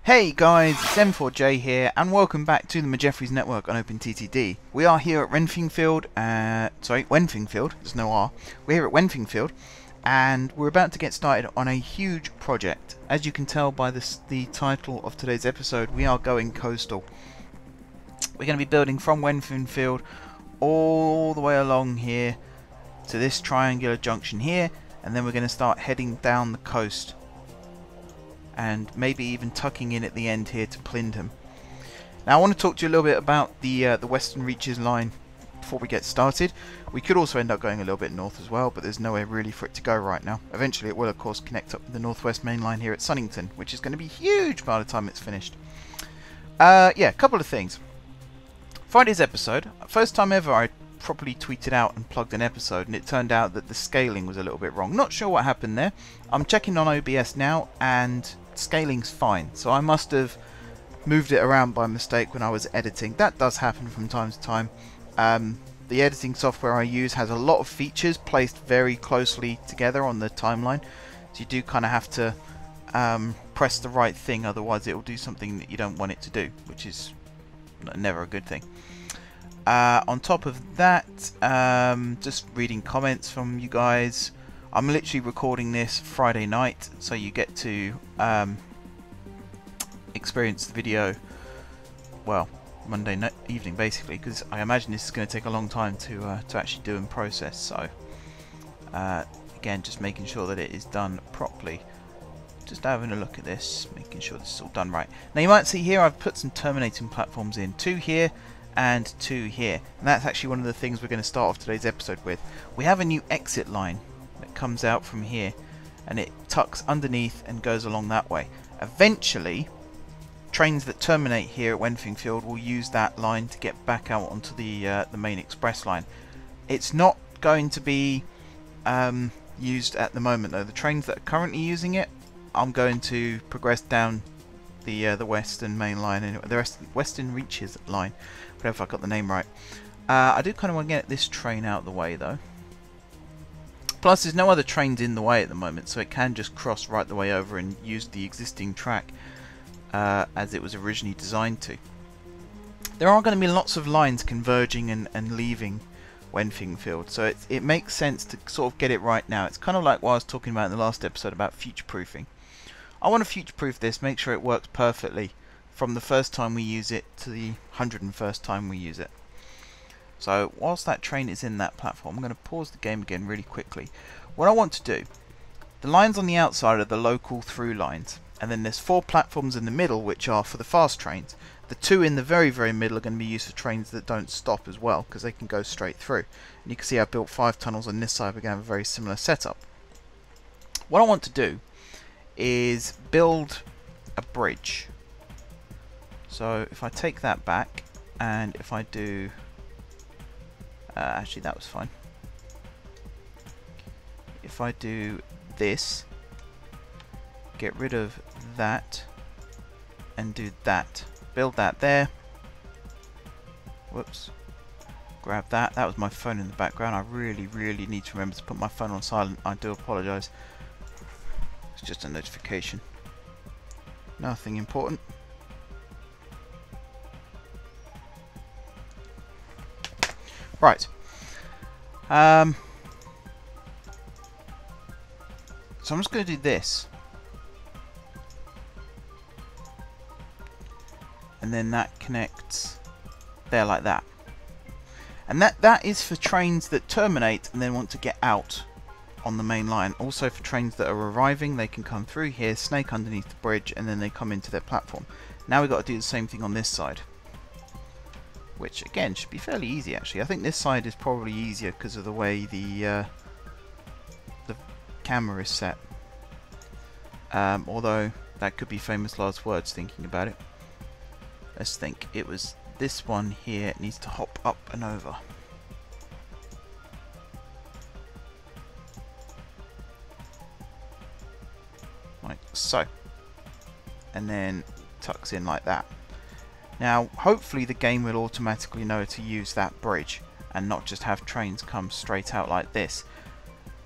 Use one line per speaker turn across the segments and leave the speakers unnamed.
Hey guys, it's M4J here, and welcome back to the Jeffries Network on OpenTTD. We are here at Wenfingfield, there's no R. We're here at Wenfingfield, and we're about to get started on a huge project. As you can tell by the title of today's episode, we are going coastal. We're going to be building from Wenfingfield all the way along here to this triangular junction here, and then we're going to start heading down the coast, and maybe even tucking in at the end here to Plindham. Now I want to talk to you a little bit about the Western Reaches line before we get started. We could also end up going a little bit north as well, but there's nowhere really for it to go right now. Eventually it will of course connect up with the Northwest Main Line here at Sunnington, which is going to be huge by the time it's finished. Yeah, a couple of things. Friday's episode, first time ever I properly tweeted out and plugged an episode, and it turned out that the scaling was a little bit wrong. Not sure what happened there. I'm checking on OBS now and scaling's fine, so I must have moved it around by mistake when I was editing. That does happen from time to time. The editing software I use has a lot of features placed very closely together on the timeline, so you do kind of have to press the right thing, otherwise it will do something that you don't want it to do, which is never a good thing. On top of that, just reading comments from you guys. I'm literally recording this Friday night, so you get to experience the video, well, Monday night, evening basically, because I imagine this is going to take a long time to actually do and process. So again, just making sure that it is done properly. Just having a look at this, making sure this is all done right. Now you might see here I've put some terminating platforms in, 2 here and 2 here, and that's actually one of the things we're going to start off today's episode with. We have a new exit line that comes out from here, and it tucks underneath and goes along that way. Eventually, trains that terminate here at Wenfingfield will use that line to get back out onto the main express line. It's not going to be used at the moment though. The trains that are currently using it, I'm going to progress down the Western Main Line, and the Western Reaches line, whatever, if I got the name right. I do kind of want to get this train out of the way though. Plus there's no other trains in the way at the moment, so it can just cross right the way over and use the existing track as it was originally designed to. There are going to be lots of lines converging and leaving Wenfingfield, so it makes sense to sort of get it right now. It's kind of like what I was talking about in the last episode about future-proofing. I want to future-proof this, make sure it works perfectly from the first time we use it to the 101st time we use it. So whilst that train is in that platform, I'm going to pause the game again really quickly. What I want to do, the lines on the outside are the local through lines, and then there's 4 platforms in the middle which are for the fast trains. The 2 in the very middle are going to be used for trains that don't stop as well, because they can go straight through. And you can see I've built 5 tunnels on this side. We're going to have a very similar setup. What I want to do is build a bridge. So if I take that back, and if I do actually that was fine. If I do this, get rid of that and do that, build that there, whoops, grab that. That was my phone in the background. I really need to remember to put my phone on silent. I do apologise. It's just a notification, nothing important. Right. So I'm just going to do this, and then that connects there like that. And that is for trains that terminate and then want to get out on the main line. Also for trains that are arriving, they can come through here, snake underneath the bridge, and then they come into their platform. Now we've got to do the same thing on this side, which again should be fairly easy actually. I think this side is probably easier because of the way the camera is set. Although that could be famous last words thinking about it. Let's think. It was this one here. It needs to hop up and over. Like so. And then tucks in like that. Now hopefully the game will automatically know to use that bridge and not just have trains come straight out like this.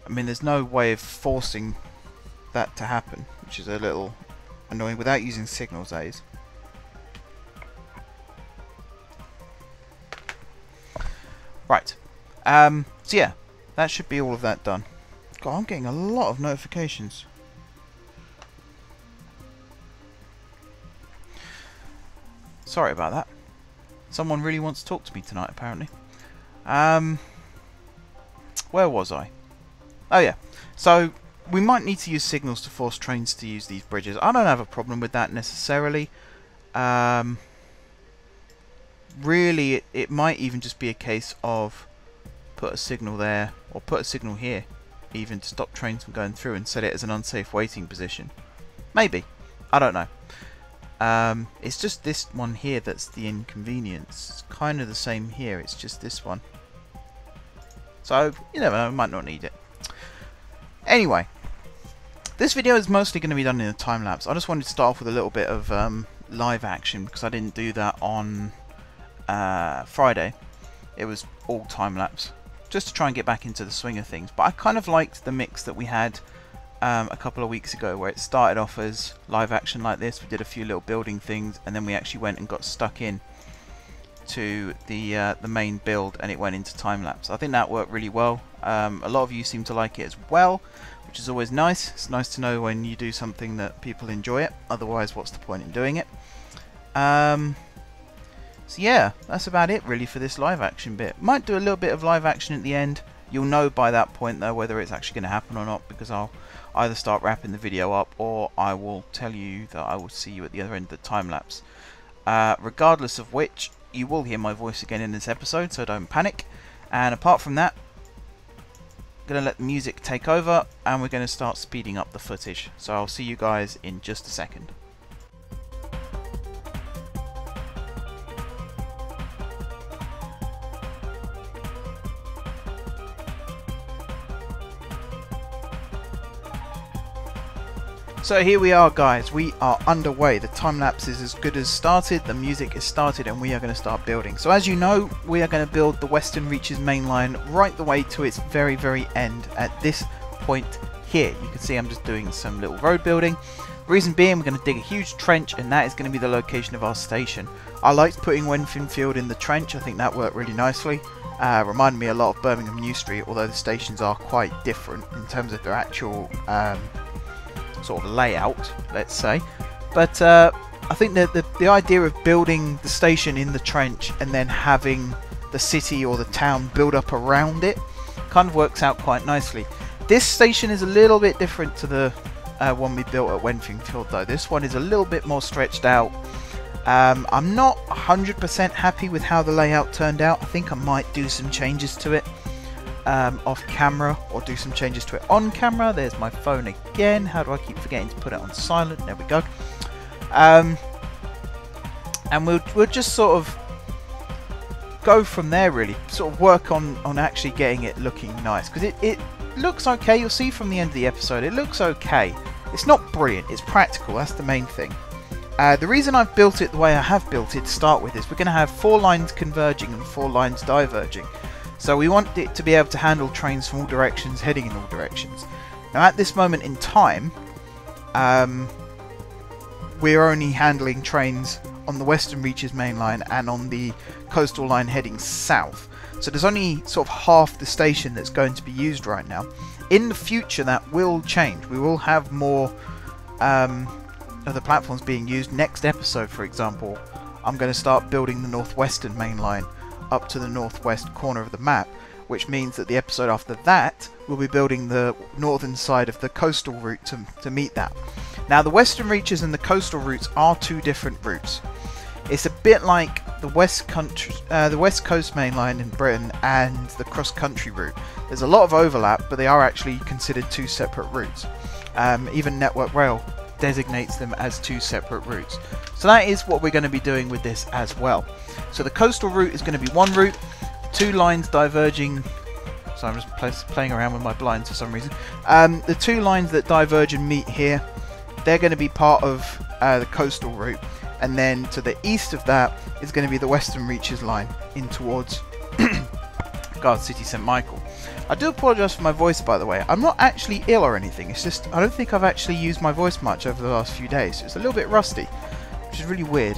I mean, there's no way of forcing that to happen, which is a little annoying without using signals, that is. Right. So yeah, that should be all of that done. God, I'm getting a lot of notifications. Sorry about that. Someone really wants to talk to me tonight, apparently. Where was I? Oh yeah. So we might need to use signals to force trains to use these bridges. I don't have a problem with that necessarily. Really, it might even just be a case of put a signal there, or put a signal here, even to stop trains from going through, and set it as an unsafe waiting position. Maybe. I don't know. It's just this one here that's the inconvenience. It's kind of the same here, it's just this one. So, you never know, I might not need it. Anyway, this video is mostly going to be done in a time lapse. I just wanted to start off with a little bit of live action, because I didn't do that on Friday. It was all time lapse, just to try and get back into the swing of things. But I kind of liked the mix that we had a couple of weeks ago, where it started off as live action like this. We did a few little building things, and then we actually went and got stuck in to the main build, and it went into time lapse. I think that worked really well. A lot of you seem to like it as well, which is always nice. It's nice to know when you do something that people enjoy it. Otherwise, what's the point in doing it? So yeah, that's about it really for this live action bit. Might do a little bit of live action at the end. You'll know by that point though whether it's actually going to happen or not, because I'll either start wrapping the video up, or I will tell you that I will see you at the other end of the time lapse. Regardless of which, you will hear my voice again in this episode, so don't panic. And apart from that, I'm going to let the music take over, and we're going to start speeding up the footage. So I'll see you guys in just a second. So here we are, guys, we are underway. The time lapse is as good as started, the music is started, and we are going to start building. So as you know, we are going to build the Western Reaches main line right the way to its very, very end at this point here. You can see I'm just doing some little road building. Reason being, we're going to dig a huge trench, and that is going to be the location of our station. I liked putting Wenfinfield in the trench. I think that worked really nicely. Reminded me a lot of Birmingham New Street, although the stations are quite different in terms of their actual sort of layout, let's say. But I think that the idea of building the station in the trench and then having the city or the town build up around it kind of works out quite nicely. This station is a little bit different to the one we built at Wenfinfield though. This one is a little bit more stretched out. I'm not 100% happy with how the layout turned out. I think I might do some changes to it off camera, or do some changes to it on camera. There's my phone again. How do I keep forgetting to put it on silent? There we go. And we'll just sort of go from there, really. Sort of work on actually getting it looking nice, because it looks okay. You'll see from the end of the episode, it looks okay. It's not brilliant, it's practical, that's the main thing. The reason I've built it the way I have built it to start with is we're going to have 4 lines converging and 4 lines diverging. So we want it to be able to handle trains from all directions, heading in all directions. Now at this moment in time, we're only handling trains on the Western Reaches main line and on the coastal line heading south. So there's only sort of half the station that's going to be used right now. In the future that will change. We will have more of the platforms being used. Next episode, for example, I'm going to start building the Northwestern main line up to the northwest corner of the map, which means that the episode after that we'll be building the northern side of the coastal route to meet that. Now the Western Reaches and the coastal routes are 2 different routes. It's a bit like the West Coast main line in Britain and the cross-country route. There's a lot of overlap, but they are actually considered 2 separate routes. Even Network Rail designates them as 2 separate routes. So that is what we're going to be doing with this as well. So the coastal route is going to be 1 route, 2 lines diverging. So I'm just playing around with my blinds for some reason. The 2 lines that diverge and meet here, they're going to be part of the coastal route, and then to the east of that is going to be the Western Reaches line in towards Guard City St Michael. I do apologise for my voice, by the way. I'm not actually ill or anything. It's just I don't think I've actually used my voice much over the last few days. It's a little bit rusty, which is really weird.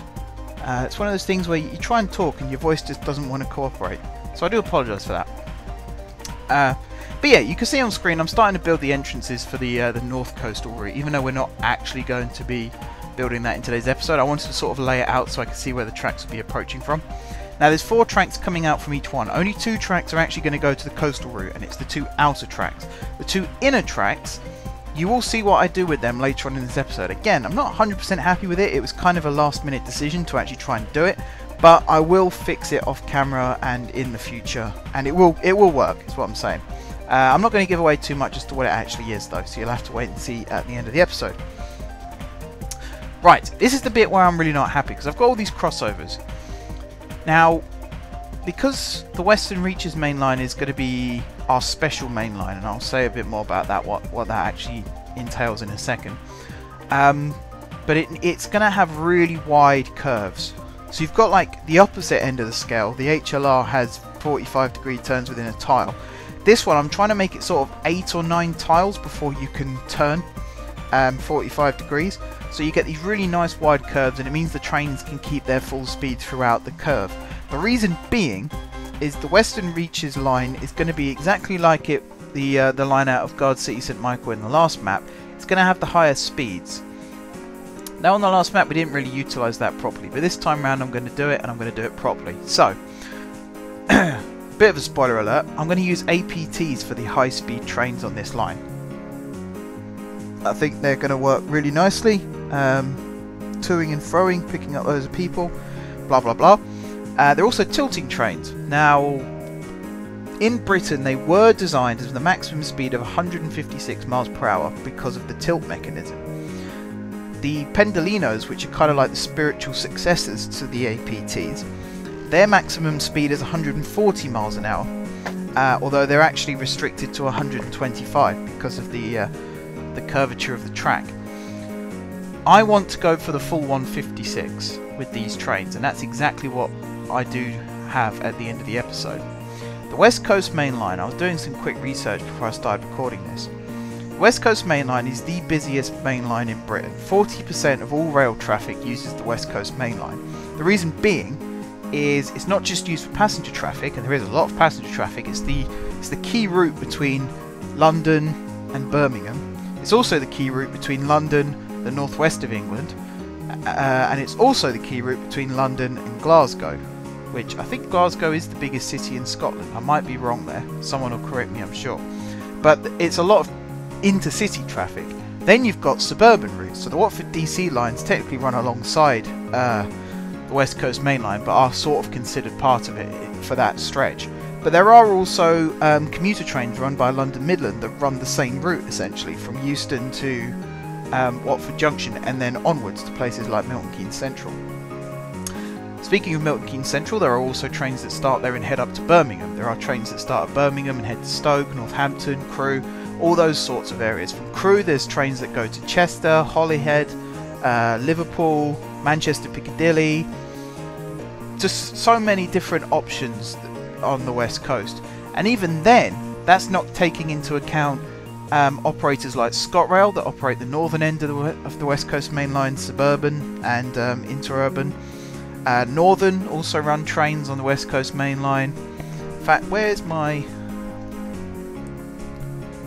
It's one of those things where you try and talk and your voice just doesn't want to cooperate. So I do apologise for that. But yeah, you can see on screen I'm starting to build the entrances for the North Coastal route, even though we're not actually going to be building that in today's episode. I wanted to sort of lay it out so I can see where the tracks will be approaching from. Now there's 4 tracks coming out from each one. Only 2 tracks are actually going to go to the coastal route, and it's the 2 outer tracks. The 2 inner tracks, you will see what I do with them later on in this episode. Again, I'm not 100% happy with it. It was kind of a last minute decision to actually try and do it, but I will fix it off camera and in the future, and it will work, is what I'm saying. I'm not going to give away too much as to what it actually is though, so you'll have to wait and see at the end of the episode. Right, this is the bit where I'm really not happy, because I've got all these crossovers. Now, because the Western Reaches main line is going to be our special main line, and I'll say a bit more about that, what that actually entails in a second. But it's going to have really wide curves. So you've got like the opposite end of the scale. The HLR has 45-degree turns within a tile. This one, I'm trying to make it sort of 8 or 9 tiles before you can turn 45 degrees. So you get these really nice wide curves, and it means the trains can keep their full speed throughout the curve. The reason being is the Western Reaches line is going to be exactly like the line out of Guard City St. Michael in the last map. It's going to have the highest speeds. Now on the last map we didn't really utilise that properly, but this time around I'm going to do it, and I'm going to do it properly. So, bit of a spoiler alert, I'm going to use APTs for the high speed trains on this line. I think they're going to work really nicely, toing and froing, picking up loads of people, blah blah blah. They're also tilting trains. Now, in Britain they were designed as the maximum speed of 156 miles per hour because of the tilt mechanism. The Pendolinos, which are kind of like the spiritual successors to the APTs, their maximum speed is 140 miles an hour, although they're actually restricted to 125 because of the curvature of the track. I want to go for the full 156 with these trains, and that's exactly what I do have at the end of the episode. The West Coast Main Line, I was doing some quick research before I started recording this. The West Coast Main Line is the busiest main line in Britain. 40% of all rail traffic uses the West Coast Main Line. The reason being is it's not just used for passenger traffic, and there is a lot of passenger traffic. It's the key route between London and Birmingham. It's also the key route between London, the northwest of England, and it's also the key route between London and Glasgow, which I think Glasgow is the biggest city in Scotland. I might be wrong there. Someone will correct me, I'm sure. But it's a lot of intercity traffic. Then you've got suburban routes. So the Watford DC lines technically run alongside the West Coast Main Line, but are sort of considered part of it for that stretch. But there are also commuter trains run by London Midland that run the same route, essentially, from Euston to Watford Junction, and then onwards to places like Milton Keynes Central. Speaking of Milton Keynes Central, there are also trains that start there and head up to Birmingham. There are trains that start at Birmingham and head to Stoke, Northampton, Crewe, all those sorts of areas. From Crewe, there's trains that go to Chester, Holyhead, Liverpool, Manchester Piccadilly. Just so many different options on the West Coast. And even then, that's not taking into account operators like ScotRail that operate the northern end of the West Coast Main Line, suburban and interurban. Northern also run trains on the West Coast Main Line. In fact, where's my...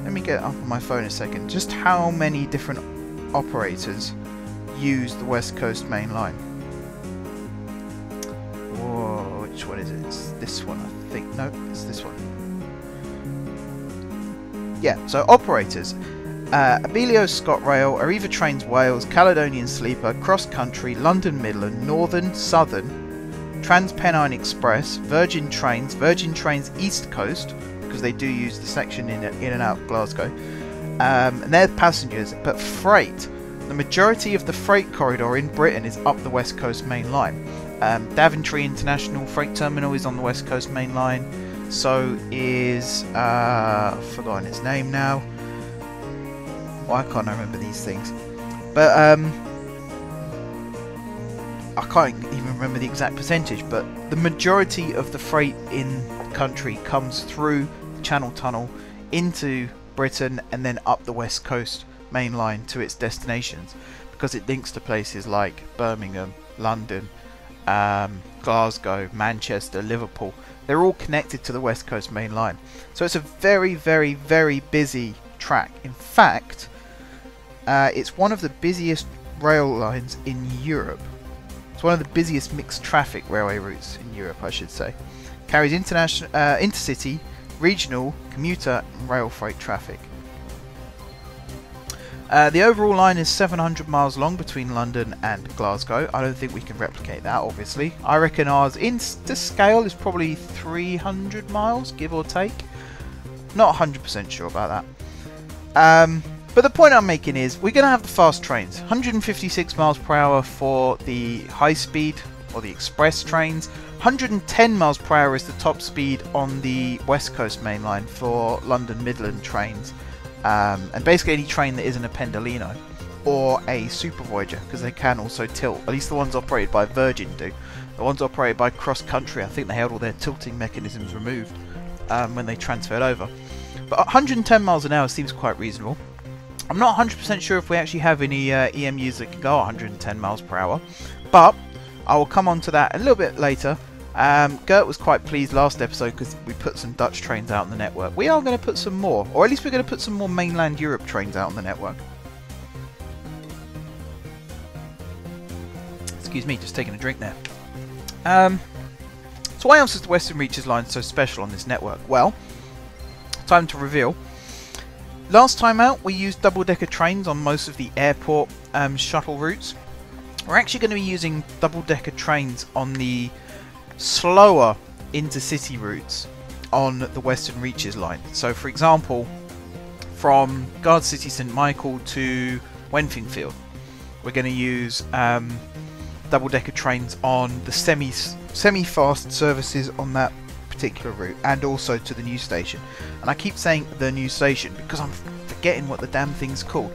Let me get up on my phone a second. Just how many different operators use the West Coast Main Line? Whoa, which one is it? It's this one, I think. No, it's this one. Yeah, so operators. Abellio ScotRail, Arriva Trains Wales, Caledonian Sleeper, Cross Country, London Midland, Northern, Southern, Transpennine Express, Virgin Trains East Coast, because they do use the section in and out of Glasgow, and they're passengers. But freight, the majority of the freight corridor in Britain is up the West Coast Main Line. Daventry International Freight Terminal is on the West Coast Main Line. So is I've forgotten its name now. Why can't I remember these things? But I can't even remember the exact percentage, but the majority of the freight in the country comes through Channel Tunnel into Britain and then up the West Coast main line to its destinations, because it links to places like Birmingham, London, Glasgow, Manchester, Liverpool. They're all connected to the West Coast main line. So it's a very, very, very busy track. In fact, it's one of the busiest rail lines in Europe. It's one of the busiest mixed traffic railway routes in Europe, I should say. Carries international, intercity, regional, commuter and rail freight traffic. The overall line is 700 miles long between London and Glasgow. I don't think we can replicate that, obviously. I reckon ours to scale is probably 300 miles, give or take. Not 100% sure about that. But the point I'm making is we're going to have the fast trains. 156 miles per hour for the high speed or the express trains. 110 miles per hour is the top speed on the West Coast main line for London Midland trains. And basically any train that isn't a Pendolino or a Super Voyager, because they can also tilt. At least the ones operated by Virgin do. The ones operated by Cross Country, I think they had all their tilting mechanisms removed when they transferred over. But 110 miles an hour seems quite reasonable. I'm not 100% sure if we actually have any EMUs that can go 110 miles per hour, but I will come on to that a little bit later. Gert was quite pleased last episode because we put some Dutch trains out on the network. We are going to put some more, or at least we're going to put some more mainland Europe trains out on the network. Excuse me, just taking a drink there. So why else is the Western Reaches line so special on this network? Well, time to reveal. Last time out we used double-decker trains on most of the airport shuttle routes. We're actually going to be using double-decker trains on the slower intercity routes on the Western Reaches line. So for example, from Guard City St Michael to Wenfingfield, we're going to use double-decker trains on the semi-fast services on that particular route, and also to the new station. And I keep saying the new station because I'm forgetting what the damn thing's called.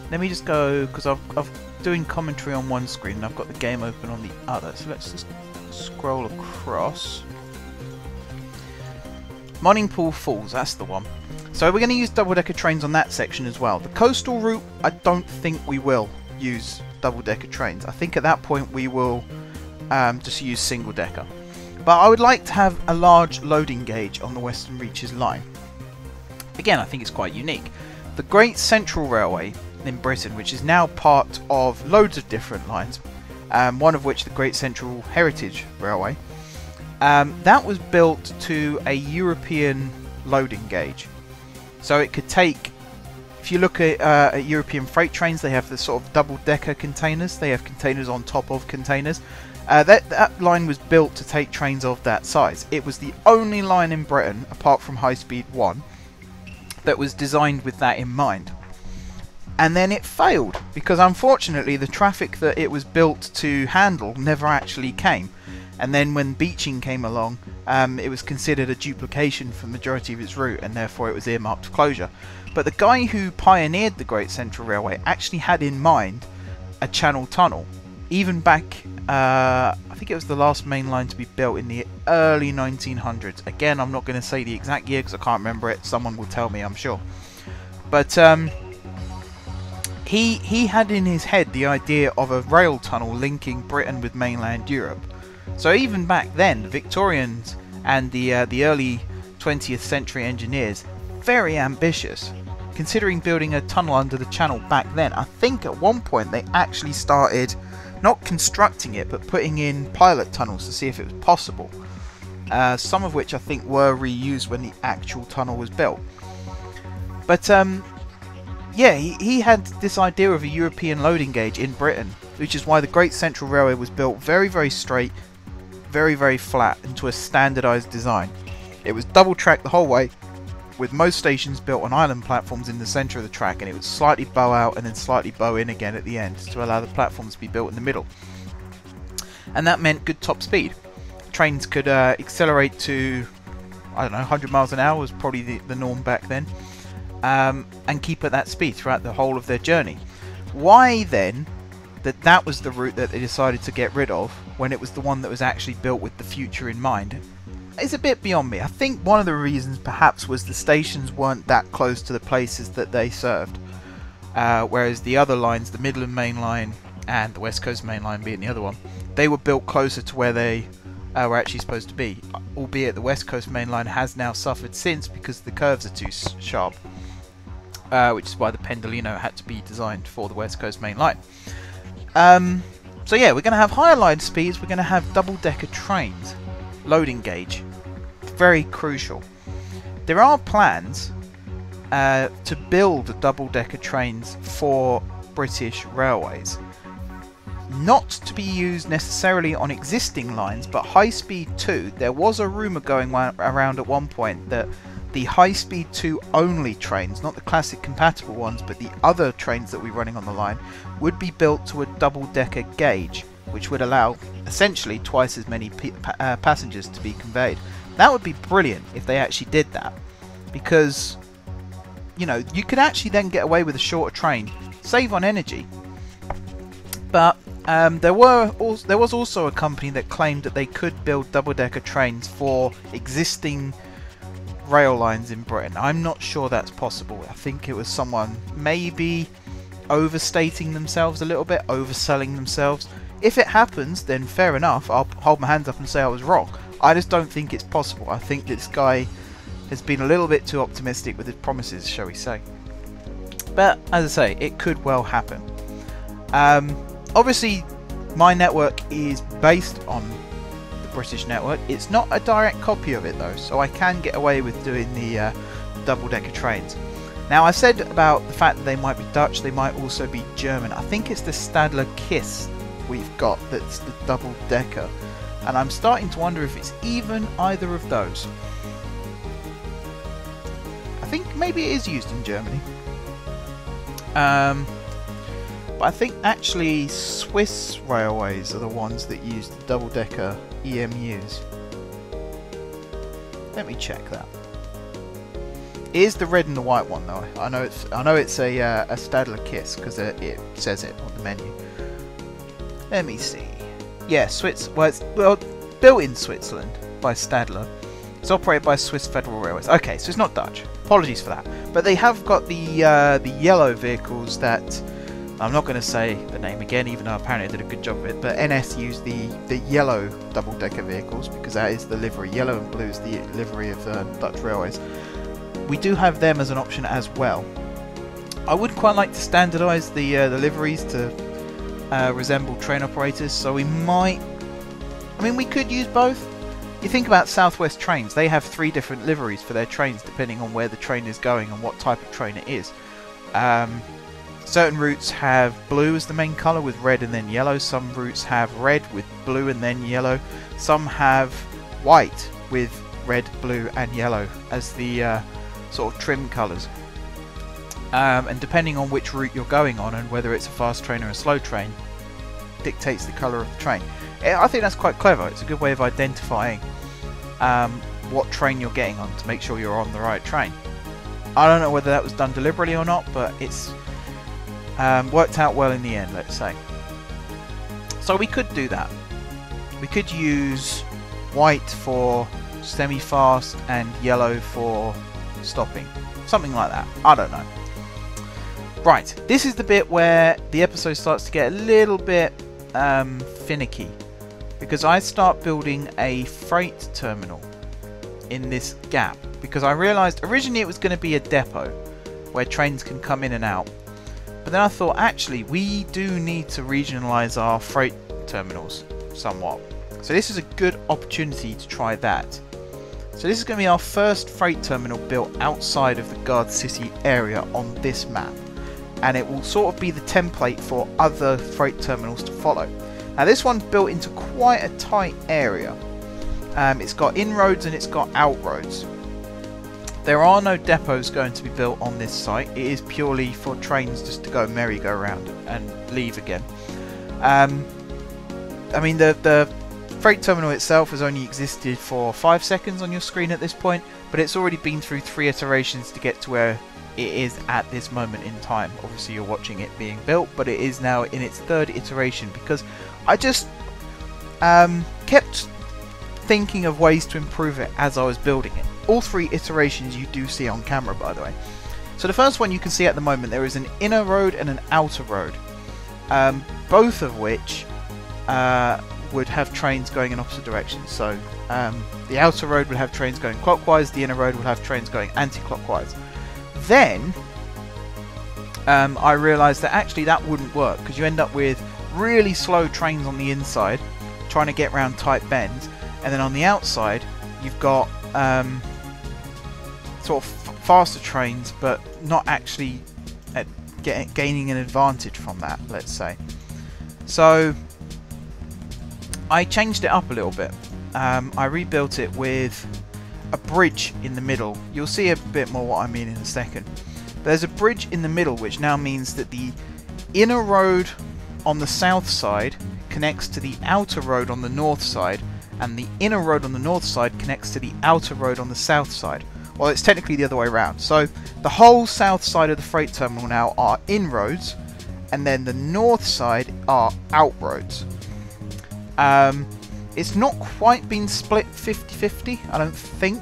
Let me just go, because I've doing commentary on one screen and I've got the game open on the other, so let's just scroll across. Moningpool Falls, that's the one. So we're going to use double-decker trains on that section as well. The coastal route, I don't think we will use double-decker trains. I think at that point we will just use single-decker. But I would like to have a large loading gauge on the Western Reaches line. Again, I think it's quite unique. The Great Central Railway in Britain, which is now part of loads of different lines, one of which the Great Central Heritage Railway, that was built to a European loading gauge. So it could take, if you look at European freight trains, they have the sort of double-decker containers. They have containers on top of containers. That line was built to take trains of that size. It was the only line in Britain, apart from High Speed 1, that was designed with that in mind. And then it failed, because unfortunately the traffic that it was built to handle never actually came. And then when Beeching came along, it was considered a duplication for the majority of its route, and therefore it was earmarked for closure. But the guy who pioneered the Great Central Railway actually had in mind a channel tunnel. Even back, I think it was the last main line to be built in the early 1900s. Again, I'm not going to say the exact year because I can't remember it. Someone will tell me, I'm sure. But he had in his head the idea of a rail tunnel linking Britain with mainland Europe. So even back then, the Victorians and the early 20th century engineers, very ambitious. Considering building a tunnel under the channel back then, I think at one point they actually started not constructing it, but putting in pilot tunnels to see if it was possible. Some of which I think were reused when the actual tunnel was built. But yeah, he had this idea of a European loading gauge in Britain, which is why the Great Central Railway was built very, very straight, very, very flat, into a standardised design. It was double track the whole way, with most stations built on island platforms in the centre of the track, and it would slightly bow out and then slightly bow in again at the end to allow the platforms to be built in the middle. And that meant good top speed. Trains could accelerate to, I don't know, 100 miles an hour was probably the norm back then, and keep at that speed throughout the whole of their journey. Why then that was the route that they decided to get rid of when it was the one that was actually built with the future in mind? is a bit beyond me. I think one of the reasons perhaps was the stations weren't that close to the places that they served, whereas the other lines, the Midland Main Line and the West Coast Main Line being the other one, they were built closer to where they were actually supposed to be, albeit the West Coast Main Line has now suffered since because the curves are too sharp, which is why the Pendolino had to be designed for the West Coast Main Line. So yeah, we're going to have higher line speeds, we're going to have double-decker trains, loading gauge, very crucial. There are plans to build double-decker trains for British Railways, not to be used necessarily on existing lines, but High Speed 2. There was a rumour going around at one point that the High Speed 2 only trains, not the classic compatible ones, but the other trains that we're running on the line, would be built to a double-decker gauge, which would allow essentially twice as many passengers to be conveyed. That would be brilliant if they actually did that, because you know, you could actually then get away with a shorter train, save on energy. But there was also a company that claimed that they could build double-decker trains for existing rail lines in Britain. I'm not sure that's possible. I think it was someone maybe overstating themselves a little bit, overselling themselves. If it happens, then fair enough, I'll hold my hands up and say I was wrong. I just don't think it's possible. I think this guy has been a little bit too optimistic with his promises, shall we say. But as I say, it could well happen. Obviously, my network is based on the British network. It's not a direct copy of it though, so I can get away with doing the double-decker trains. Now, I said about the fact that they might be Dutch, they might also be German. I think it's the Stadler Kiss we've got that's the double-decker, and I'm starting to wonder if it's even either of those. I think maybe it is used in Germany. But I think actually Swiss railways are the ones that use the double-decker EMUs. Let me check that. It is the red and the white one though. I know it's a Stadler Kiss because it says it on the menu. Let me see. Yeah, well, built in Switzerland by Stadler. It's operated by Swiss Federal Railways. Okay, so it's not Dutch. Apologies for that. But they have got the yellow vehicles that I'm not going to say the name again, even though apparently I did a good job of it. But NS used the yellow double-decker vehicles because that is the livery. Yellow and blue is the livery of Dutch Railways. We do have them as an option as well. I would quite like to standardise the liveries to resemble train operators. So we might. I mean, we could use both. You think about Southwest Trains, they have 3 different liveries for their trains depending on where the train is going and what type of train it is. Certain routes have blue as the main colour with red and then yellow. Some routes have red with blue and then yellow. Some have white with red, blue and yellow as the sort of trim colours. And depending on which route you're going on and whether it's a fast train or a slow train dictates the colour of the train. I think that's quite clever. It's a good way of identifying what train you're getting on to make sure you're on the right train. I don't know whether that was done deliberately or not, but it's worked out well in the end, let's say. So we could do that. We could use white for semi-fast and yellow for stopping. Something like that. I don't know. Right, this is the bit where the episode starts to get a little bit finicky, because I start building a freight terminal in this gap, because I realised originally it was going to be a depot where trains can come in and out, but then I thought actually we do need to regionalise our freight terminals somewhat, so this is a good opportunity to try that. So this is going to be our first freight terminal built outside of the Guard City area on this map, and it will sort of be the template for other freight terminals to follow. Now this one's built into quite a tight area. It's got inroads and it's got outroads. There are no depots going to be built on this site. It is purely for trains just to go merry-go-round and leave again. I mean the freight terminal itself has only existed for 5 seconds on your screen at this point, but it's already been through 3 iterations to get to where it is at this moment in time. Obviously you're watching it being built, but it is now in its 3rd iteration because I just kept thinking of ways to improve it as I was building it. All 3 iterations you do see on camera, by the way. So the first one you can see at the moment, there is an inner road and an outer road, both of which would have trains going in opposite directions. So the outer road would have trains going clockwise, the inner road would have trains going anti-clockwise. Then I realised that actually that wouldn't work, because you end up with really slow trains on the inside trying to get around tight bends, and then on the outside you've got sort of faster trains but not actually gaining an advantage from that, let's say. So I changed it up a little bit. I rebuilt it with a bridge in the middle. You'll see a bit more what I mean in a second. There's a bridge in the middle, which now means that the inner road on the south side connects to the outer road on the north side, and the inner road on the north side connects to the outer road on the south side. Well, it's technically the other way around. So the whole south side of the freight terminal now are inroads, and then the north side are outroads. It's not quite been split 50-50, I don't think.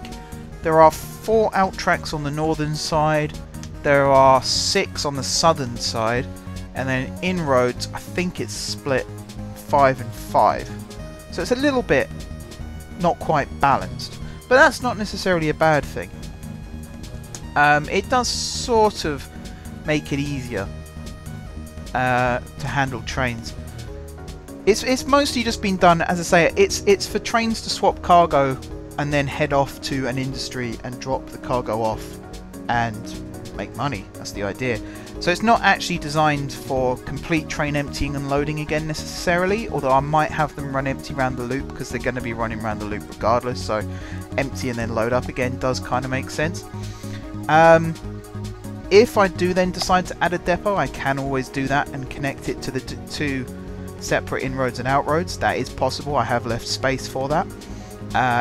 There are 4 out tracks on the northern side, there are 6 on the southern side, and then inroads, I think it's split 5 and 5. So it's a little bit not quite balanced, but that's not necessarily a bad thing. It does sort of make it easier to handle trains. It's mostly just been done, as I say, it's for trains to swap cargo and then head off to an industry and drop the cargo off and make money. That's the idea. So it's not actually designed for complete train emptying and loading again necessarily, although I might have them run empty around the loop because they're going to be running around the loop regardless, so empty and then load up again does kind of make sense. If I do then decide to add a depot, I can always do that and connect it to the two separate inroads and outroads. That is possible. I have left space for that.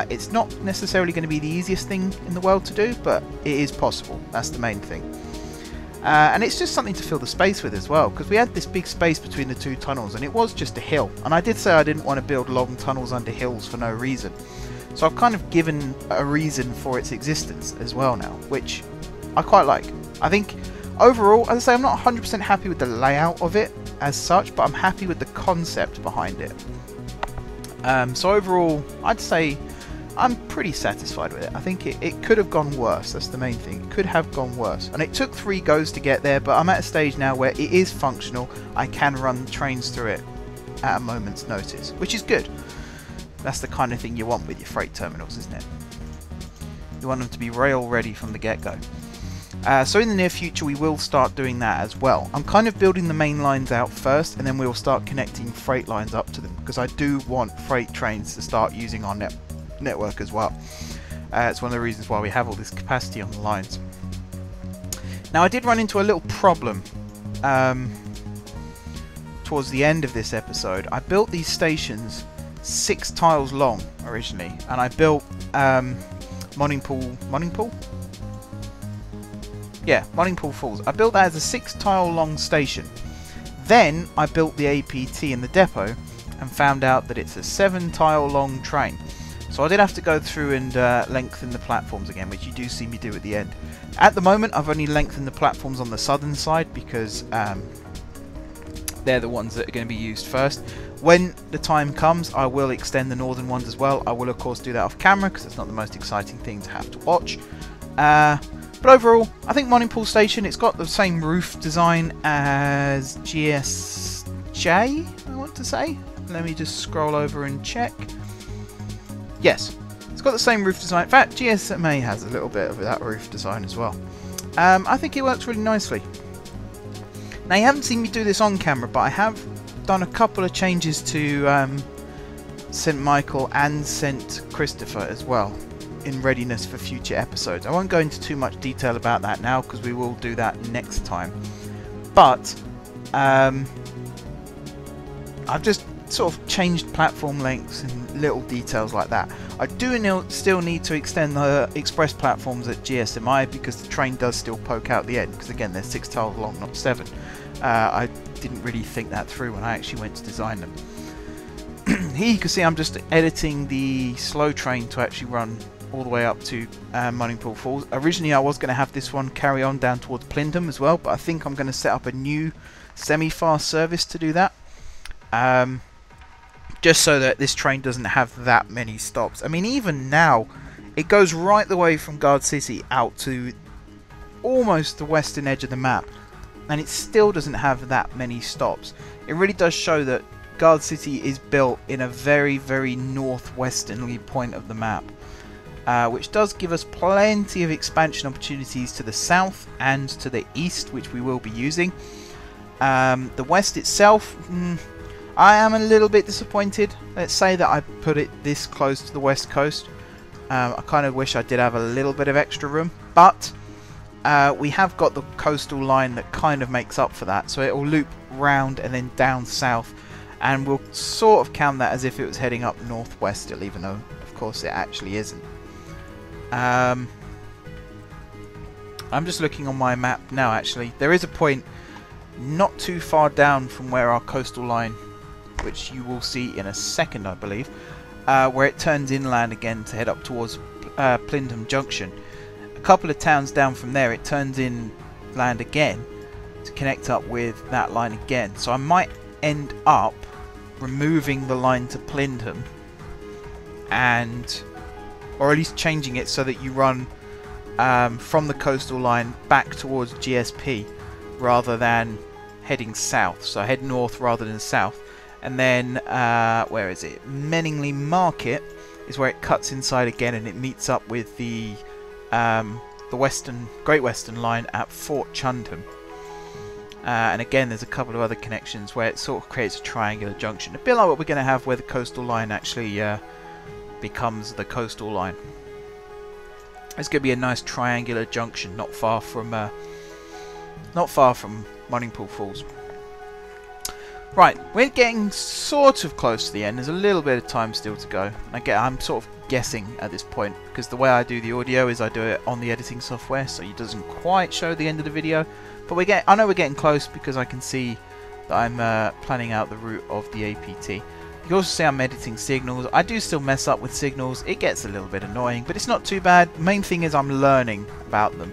It's not necessarily going to be the easiest thing in the world to do, but it is possible. That's the main thing. And it's just something to fill the space with as well, because we had this big space between the 2 tunnels and it was just a hill, and I did say I didn't want to build long tunnels under hills for no reason, so I've kind of given a reason for its existence as well now, which I quite like. I think overall, as I say, I'm not 100% happy with the layout of it as such, but I'm happy with the concept behind it. So overall, I'd say I'm pretty satisfied with it. I think it could have gone worse. That's the main thing. It could have gone worse. And it took 3 goes to get there, but I'm at a stage now where it is functional. I can run trains through it at a moment's notice, which is good. That's the kind of thing you want with your freight terminals, isn't it? You want them to be rail ready from the get-go. So in the near future we will start doing that as well. I'm kind of building the main lines out first, and then we'll start connecting freight lines up to them, because I do want freight trains to start using our network as well. It's one of the reasons why we have all this capacity on the lines. Now I did run into a little problem towards the end of this episode. I built these stations 6 tiles long originally, and I built Moddingpool Falls. I built that as a 6 tile long station. Then I built the APT in the depot and found out that it's a 7 tile long train. So I did have to go through and lengthen the platforms again, which you do see me do at the end. At the moment I've only lengthened the platforms on the southern side because they're the ones that are going to be used first. When the time comes, I will extend the northern ones as well. I will of course do that off camera because it's not the most exciting thing to have to watch. But overall, I think Moddingpool Station, it's got the same roof design as GSJ, I want to say. Let me just scroll over and check. Yes, it's got the same roof design. In fact, GSMA has a little bit of that roof design as well. I think it works really nicely. Now, you haven't seen me do this on camera, but I have done a couple of changes to St. Michael and St. Christopher as well, in readiness for future episodes. I won't go into too much detail about that now because we will do that next time. But I've just sort of changed platform lengths and little details like that. I do still need to extend the express platforms at GSMI because the train does still poke out the end, because again they're 6 tiles long, not 7. I didn't really think that through when I actually went to design them. here you can see I'm just editing the slow train to actually run all the way up to Motherboard Falls. Originally I was going to have this one carry on down towards Plindham as well, but I think I'm going to set up a new semi-fast service to do that. Just so that this train doesn't have that many stops. I mean, even now, it goes right the way from Guard City out to almost the western edge of the map, and it still doesn't have that many stops. It really does show that Guard City is built in a very, very northwesterly point of the map, which does give us plenty of expansion opportunities to the south and to the east, which we will be using. The west itself, I am a little bit disappointed. Let's say that I put it this close to the west coast. I kind of wish I did have a little bit of extra room, but we have got the coastal line that kind of makes up for that, so it will loop round and then down south, and we'll sort of count that as if it was heading up northwest still, even though of course it actually isn't. I'm just looking on my map now. Actually, there is a point not too far down from where our coastal line, which you will see in a second I believe, where it turns inland again to head up towards Plindham Junction. A couple of towns down from there it turns inland again to connect up with that line again, so I might end up removing the line to Plindham, or at least changing it so that you run from the coastal line back towards GSP rather than heading south. So head north rather than south, and then where is it? Menningley Market is where it cuts inside again, and it meets up with the Great Western line at Fort Chundham. And again, there's a couple of other connections where it sort of creates a triangular junction, a bit like what we're going to have where the coastal line actually becomes the coastal line. It's going to be a nice triangular junction, not far from Motherboard Falls. Right, we're getting sort of close to the end. There's a little bit of time still to go. I'm sort of guessing at this point, because the way I do the audio is I do it on the editing software, so it doesn't quite show the end of the video. But I know we're getting close because I can see that I'm planning out the route of the APT. You can also see I'm editing signals. I do still mess up with signals. It gets a little bit annoying, but it's not too bad. The main thing is I'm learning about them.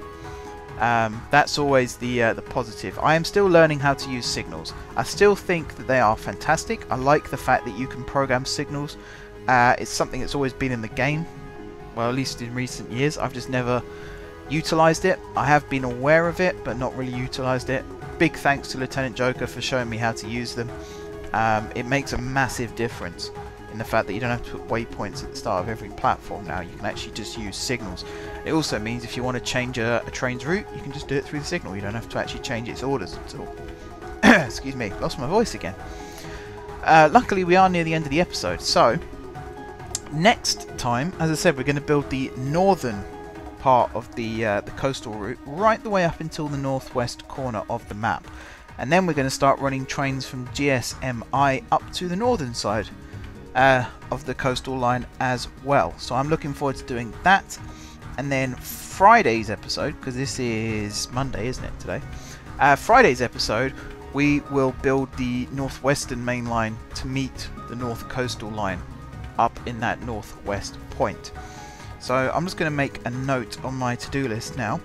That's always the positive. I am still learning how to use signals. I still think that they are fantastic. I like the fact that you can program signals. It's something that's always been in the game, well, at least in recent years. I've just never utilized it. I have been aware of it, but not really utilized it. Big thanks to Lieutenant Joker for showing me how to use them. It makes a massive difference in the fact that you don't have to put waypoints at the start of every platform now. You can actually just use signals. It also means if you want to change a train's route, you can just do it through the signal. You don't have to actually change its orders at all. Excuse me, lost my voice again. Luckily we are near the end of the episode, so next time, as I said, we're going to build the northern part of the coastal route right the way up until the northwest corner of the map, and then we're going to start running trains from GSMI up to the northern side of the coastal line as well. So I'm looking forward to doing that. And then Friday's episode, because this is Monday, isn't it, today? Friday's episode, we will build the northwestern main line to meet the north coastal line up in that northwest point. So I'm just going to make a note on my to-do list now.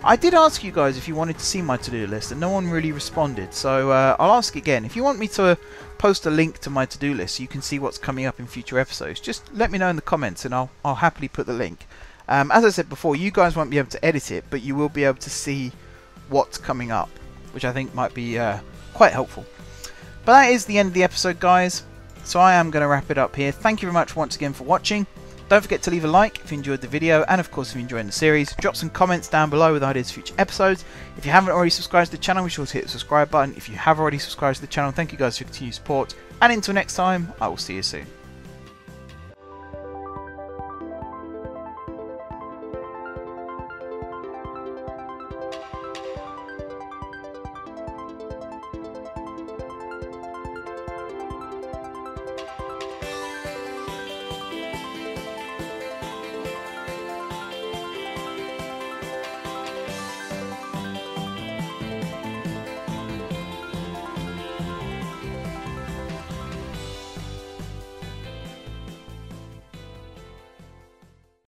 I did ask you guys if you wanted to see my to-do list, and no one really responded, so I'll ask again. If you want me to post a link to my to-do list so you can see what's coming up in future episodes, just let me know in the comments and I'll happily put the link. As I said before, you guys won't be able to edit it, but you will be able to see what's coming up, which I think might be quite helpful. But that is the end of the episode, guys, so I am going to wrap it up here. Thank you very much once again for watching. Don't forget to leave a like if you enjoyed the video, and of course if you're enjoying the series. Drop some comments down below with ideas for future episodes. If you haven't already subscribed to the channel, be sure to hit the subscribe button. If you have already subscribed to the channel, thank you guys for your continued support. And until next time, I will see you soon.